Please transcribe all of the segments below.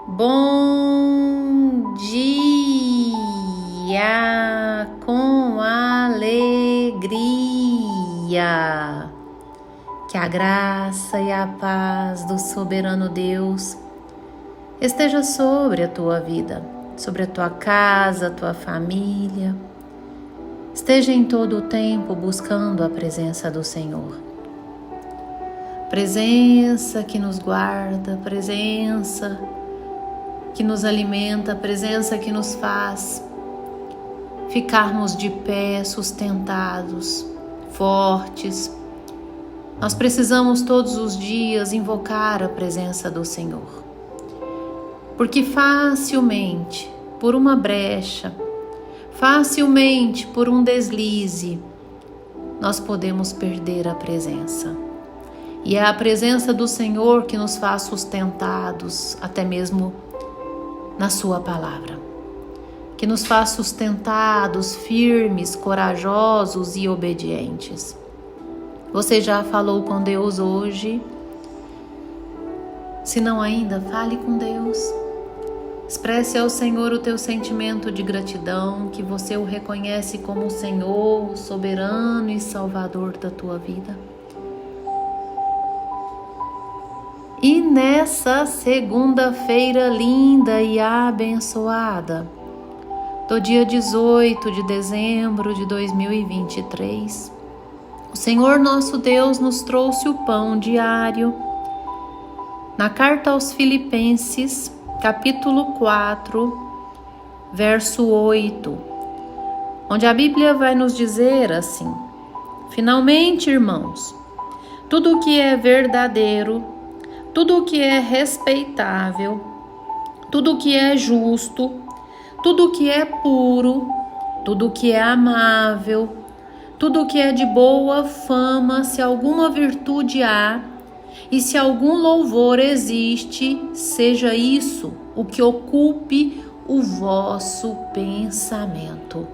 Bom dia com alegria. Que a graça e a paz do soberano Deus esteja sobre a tua vida, sobre a tua casa, a tua família. Esteja em todo o tempo buscando a presença do Senhor. Presença que nos guarda, presença que nos alimenta, presença que nos faz ficarmos de pé, sustentados, fortes. Nós precisamos todos os dias invocar a presença do Senhor, porque facilmente, por uma brecha, facilmente por um deslize, nós podemos perder a presença. E é a presença do Senhor que nos faz sustentados, até mesmo na sua palavra, que nos faz sustentados, firmes, corajosos e obedientes. Você já falou com Deus hoje? Se não ainda, fale com Deus. Expresse ao Senhor o teu sentimento de gratidão, que você o reconhece como o Senhor, o soberano e salvador da tua vida. E nessa segunda-feira linda e abençoada, do dia 18 de dezembro de 2023, o Senhor nosso Deus nos trouxe o pão diário. Na carta aos Filipenses, capítulo 4, verso 8, onde a Bíblia vai nos dizer assim: finalmente, irmãos, tudo o que é verdadeiro, tudo o que é respeitável, tudo o que é justo, tudo o que é puro, tudo o que é amável, tudo o que é de boa fama, se alguma virtude há e se algum louvor existe, seja isso o que ocupe o vosso pensamento.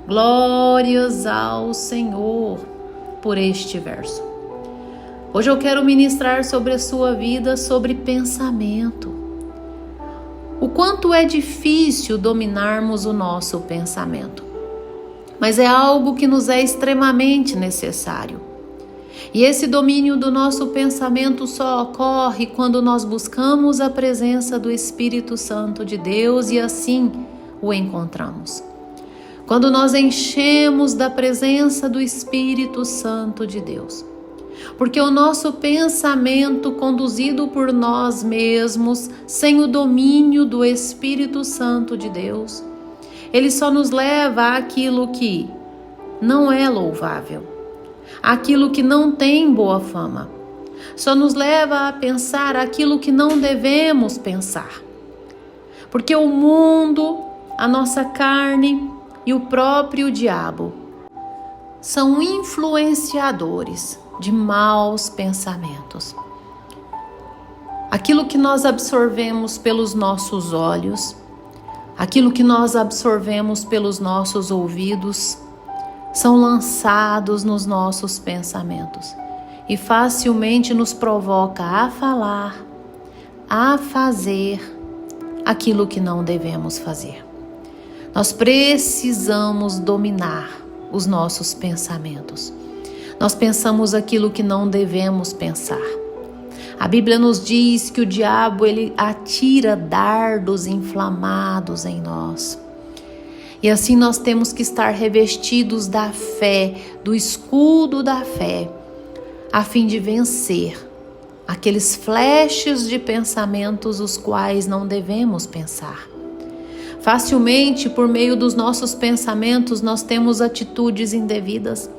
Glórias ao Senhor por este verso. Hoje eu quero ministrar sobre a sua vida, sobre pensamento. O quanto é difícil dominarmos o nosso pensamento, mas é algo que nos é extremamente necessário. E esse domínio do nosso pensamento só ocorre quando nós buscamos a presença do Espírito Santo de Deus e assim o encontramos. Quando nós enchemos da presença do Espírito Santo de Deus. Porque o nosso pensamento, conduzido por nós mesmos, sem o domínio do Espírito Santo de Deus, ele só nos leva àquilo que não é louvável, àquilo que não tem boa fama, só nos leva a pensar aquilo que não devemos pensar. Porque o mundo, a nossa carne e o próprio diabo são influenciadores de maus pensamentos. Aquilo que nós absorvemos pelos nossos olhos, aquilo que nós absorvemos pelos nossos ouvidos, são lançados nos nossos pensamentos e facilmente nos provoca a falar, a fazer aquilo que não devemos fazer. Nós precisamos dominar os nossos pensamentos. Nós pensamos aquilo que não devemos pensar. A Bíblia nos diz que o diabo ele atira dardos inflamados em nós. E assim nós temos que estar revestidos da fé, do escudo da fé, a fim de vencer aqueles flashes de pensamentos os quais não devemos pensar. Facilmente, por meio dos nossos pensamentos, nós temos atitudes indevidas,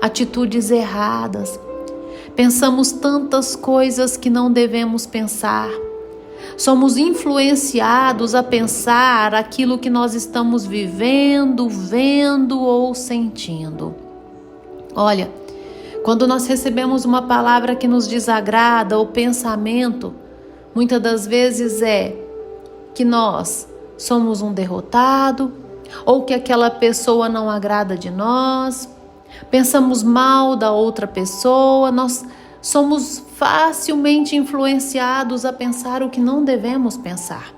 atitudes erradas. Pensamos tantas coisas que não devemos pensar. Somos influenciados a pensar aquilo que nós estamos vivendo, vendo ou sentindo. Olha, quando nós recebemos uma palavra que nos desagrada, o pensamento, muitas das vezes é que nós somos um derrotado, ou que aquela pessoa não agrada de nós, pensamos mal da outra pessoa, nós somos facilmente influenciados a pensar o que não devemos pensar.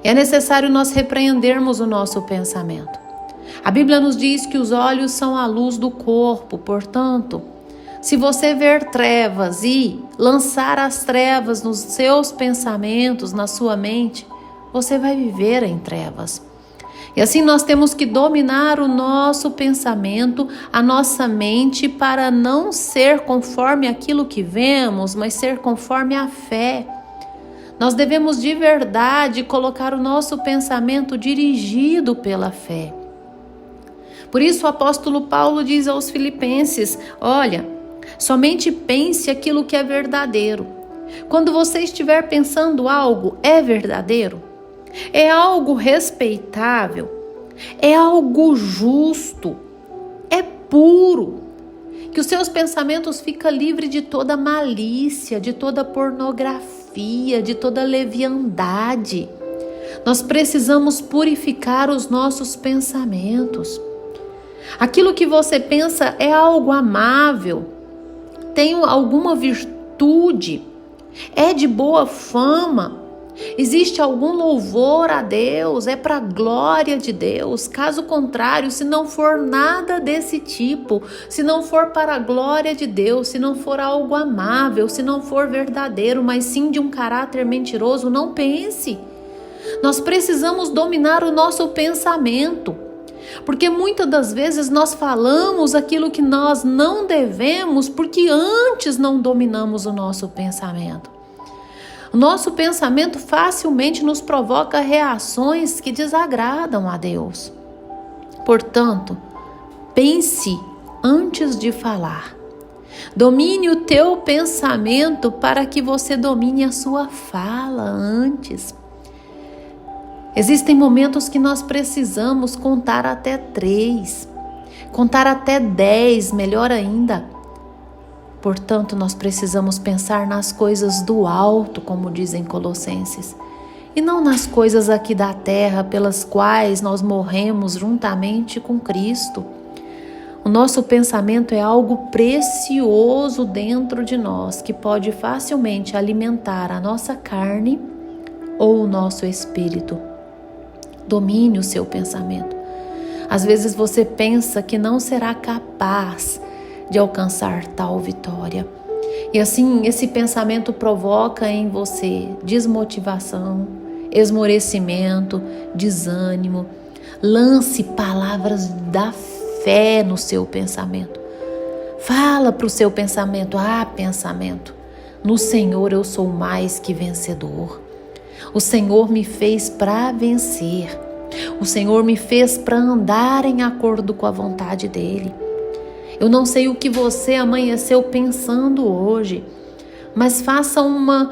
É necessário nós repreendermos o nosso pensamento. A Bíblia nos diz que os olhos são a luz do corpo, portanto, se você ver trevas e lançar as trevas nos seus pensamentos, na sua mente, você vai viver em trevas. E assim nós temos que dominar o nosso pensamento, a nossa mente, para não ser conforme aquilo que vemos, mas ser conforme a fé. Nós devemos de verdade colocar o nosso pensamento dirigido pela fé. Por isso o apóstolo Paulo diz aos Filipenses: olha, somente pense aquilo que é verdadeiro. Quando você estiver pensando algo, é verdadeiro? É algo respeitável? É algo justo? É puro? Que os seus pensamentos fiquem livres de toda malícia, de toda pornografia, de toda leviandade. Nós precisamos purificar os nossos pensamentos. Aquilo que você pensa é algo amável, tem alguma virtude, é de boa fama, existe algum louvor a Deus, é para a glória de Deus. Caso contrário, se não for nada desse tipo, se não for para a glória de Deus, se não for algo amável, se não for verdadeiro, mas sim de um caráter mentiroso, não pense. Nós precisamos dominar o nosso pensamento. Porque muitas das vezes nós falamos aquilo que nós não devemos porque antes não dominamos o nosso pensamento. O nosso pensamento facilmente nos provoca reações que desagradam a Deus. Portanto, pense antes de falar. Domine o teu pensamento para que você domine a sua fala antes. Existem momentos que nós precisamos contar até 3, contar até 10, melhor ainda. Portanto, nós precisamos pensar nas coisas do alto, como dizem Colossenses, e não nas coisas aqui da terra pelas quais nós morremos juntamente com Cristo. O nosso pensamento é algo precioso dentro de nós, que pode facilmente alimentar a nossa carne ou o nosso espírito. Domine o seu pensamento. Às vezes você pensa que não será capaz de alcançar tal vitória. E assim, esse pensamento provoca em você desmotivação, esmorecimento, desânimo. Lance palavras da fé no seu pensamento. Fala para o seu pensamento: pensamento, no Senhor eu sou mais que vencedor. O Senhor me fez para vencer. O Senhor me fez para andar em acordo com a vontade dEle. Eu não sei o que você amanheceu pensando hoje, mas faça uma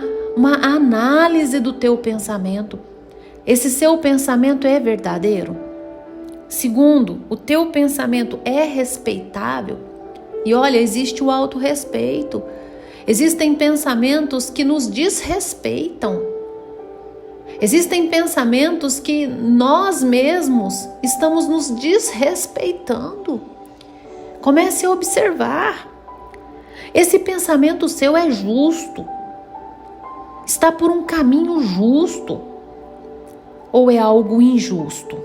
análise do teu pensamento. Esse seu pensamento é verdadeiro? Segundo, o teu pensamento é respeitável? E olha, existe o autorrespeito. Existem pensamentos que nos desrespeitam. Existem pensamentos que nós mesmos estamos nos desrespeitando. Comece a observar. Esse pensamento seu é justo? Está por um caminho justo? Ou é algo injusto?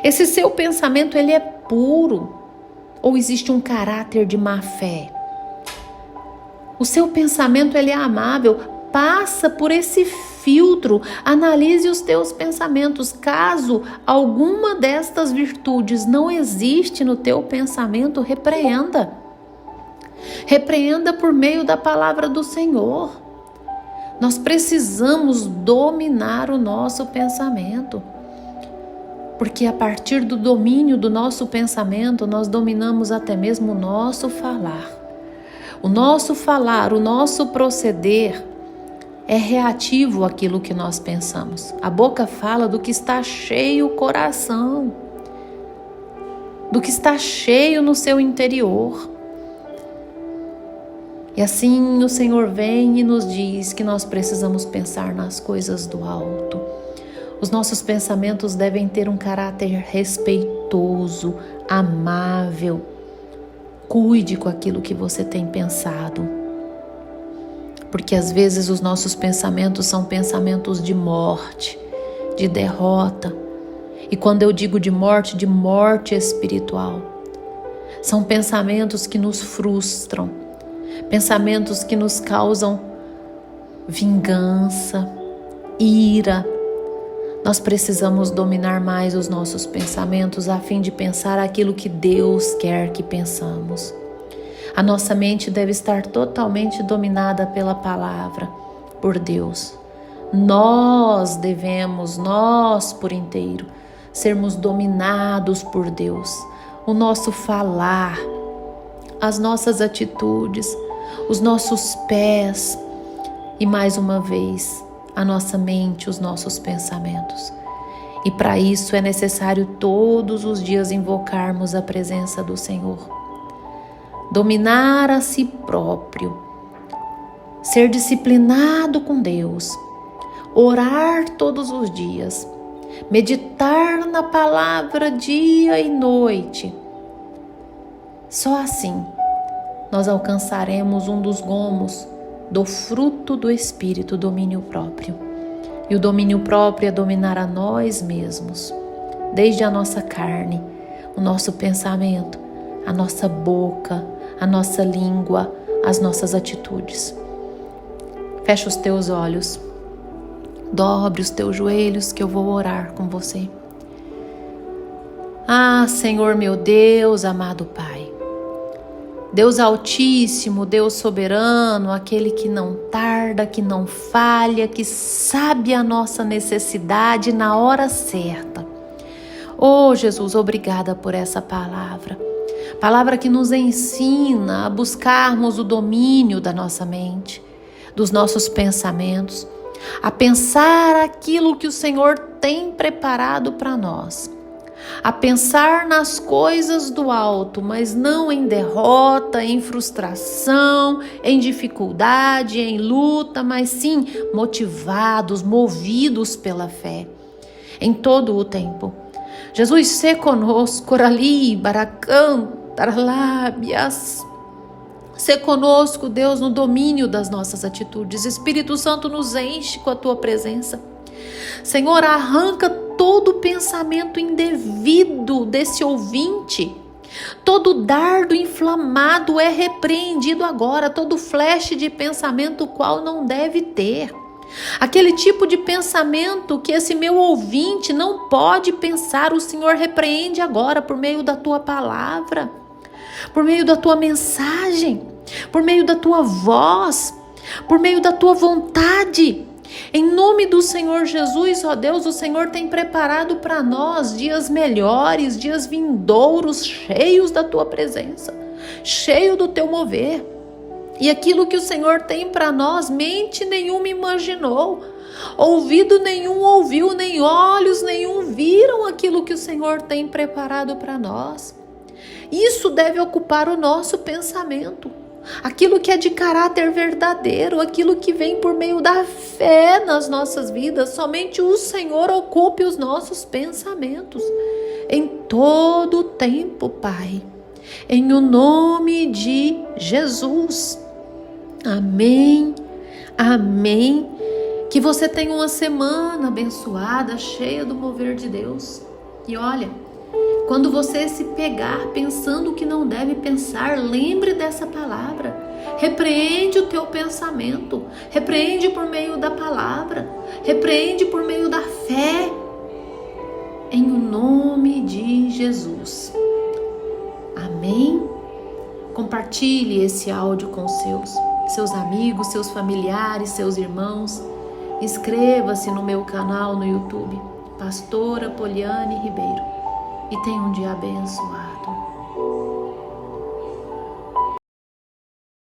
Esse seu pensamento, ele é puro? Ou existe um caráter de má fé? O seu pensamento, ele é amável? Passa por esse filtro, analise os teus pensamentos. Caso alguma destas virtudes não existe no teu pensamento, repreenda. Repreenda por meio da palavra do Senhor. Nós precisamos dominar o nosso pensamento. Porque a partir do domínio do nosso pensamento, nós dominamos até mesmo o nosso falar. O nosso falar, o nosso proceder é reativo àquilo que nós pensamos. A boca fala do que está cheio o coração, do que está cheio no seu interior. E assim o Senhor vem e nos diz que nós precisamos pensar nas coisas do alto. Os nossos pensamentos devem ter um caráter respeitoso, amável. Cuide com aquilo que você tem pensado. Porque às vezes os nossos pensamentos são pensamentos de morte, de derrota. E quando eu digo de morte espiritual. São pensamentos que nos frustram, pensamentos que nos causam vingança, ira. Nós precisamos dominar mais os nossos pensamentos a fim de pensar aquilo que Deus quer que pensamos. A nossa mente deve estar totalmente dominada pela palavra, por Deus. Nós por inteiro, sermos dominados por Deus. O nosso falar, as nossas atitudes, os nossos pés e, mais uma vez, a nossa mente, os nossos pensamentos. E para isso é necessário todos os dias invocarmos a presença do Senhor. Dominar a si próprio, ser disciplinado com Deus, orar todos os dias, meditar na palavra dia e noite. Só assim nós alcançaremos um dos gomos do fruto do Espírito, domínio próprio. E o domínio próprio é dominar a nós mesmos, desde a nossa carne, o nosso pensamento, a nossa boca, a nossa língua, as nossas atitudes. Fecha os teus olhos, dobre os teus joelhos que eu vou orar com você. Ah, Senhor meu Deus, amado Pai, Deus Altíssimo, Deus Soberano, aquele que não tarda, que não falha, que sabe a nossa necessidade na hora certa. Oh Jesus, obrigada por essa palavra. Palavra que nos ensina a buscarmos o domínio da nossa mente, dos nossos pensamentos, a pensar aquilo que o Senhor tem preparado para nós. A pensar nas coisas do alto, mas não em derrota, em frustração, em dificuldade, em luta, mas sim motivados, movidos pela fé, em todo o tempo. Jesus, sê conosco, Corali, Baracão, Tarlábias. Sê conosco, Deus, no domínio das nossas atitudes. Espírito Santo, nos enche com a tua presença. Senhor, arranca todo pensamento indevido desse ouvinte. Todo dardo inflamado é repreendido agora. Todo flash de pensamento qual não deve ter. Aquele tipo de pensamento que esse meu ouvinte não pode pensar, o Senhor repreende agora por meio da tua palavra, por meio da tua mensagem, por meio da tua voz, por meio da tua vontade. Em nome do Senhor Jesus, ó Deus, o Senhor tem preparado para nós dias melhores, dias vindouros, cheios da tua presença, cheio do teu mover. E aquilo que o Senhor tem para nós, mente nenhuma imaginou, ouvido nenhum ouviu, nem olhos nenhum viram aquilo que o Senhor tem preparado para nós. Isso deve ocupar o nosso pensamento. Aquilo que é de caráter verdadeiro, aquilo que vem por meio da fé nas nossas vidas, somente o Senhor ocupe os nossos pensamentos em todo o tempo, Pai, em o nome de Jesus. Amém, amém. Que você tenha uma semana abençoada, cheia do mover de Deus. E olha, quando você se pegar pensando que não deve pensar, lembre dessa palavra. Repreende o teu pensamento. Repreende por meio da palavra. Repreende por meio da fé. Em o nome de Jesus. Amém? Compartilhe esse áudio com seus amigos, seus familiares, seus irmãos. Inscreva-se no meu canal no YouTube, Pastora Poliane Ribeiro. E tenha um dia abençoado.